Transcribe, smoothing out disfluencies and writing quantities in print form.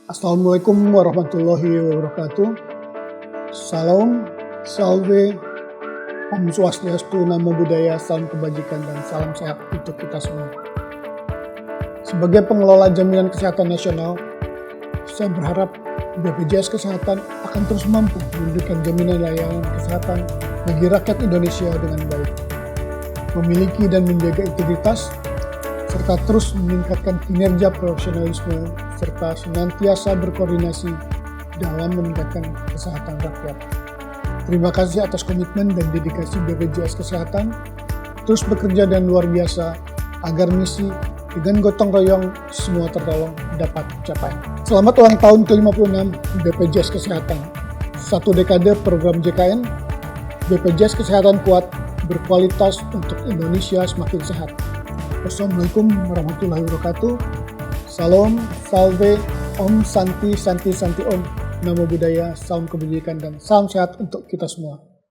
Assalamualaikum warahmatullahi wabarakatuh. Salam, salve, Om Swastiastu, Namo Buddhaya, salam kebajikan dan salam sehat untuk kita semua. Sebagai pengelola jaminan kesehatan nasional, saya berharap BPJS Kesehatan akan terus mampu memberikan jaminan layanan kesehatan bagi rakyat Indonesia dengan baik, memiliki dan menjaga integritas, serta terus meningkatkan kinerja profesionalisme, serta senantiasa berkoordinasi dalam meningkatkan kesehatan rakyat. Terima kasih atas komitmen dan dedikasi BPJS Kesehatan terus bekerja dan luar biasa agar misi dengan gotong royong semua tertolong dapat tercapai. Selamat ulang tahun ke-56 BPJS Kesehatan. 1 dekade program JKN, BPJS Kesehatan kuat, berkualitas untuk Indonesia semakin sehat. Wassalamualaikum warahmatullahi wabarakatuh. Salam, salve, Om Santi, Santi, Santi Om. Namo Buddhaya, salam kebajikan dan salam sehat untuk kita semua.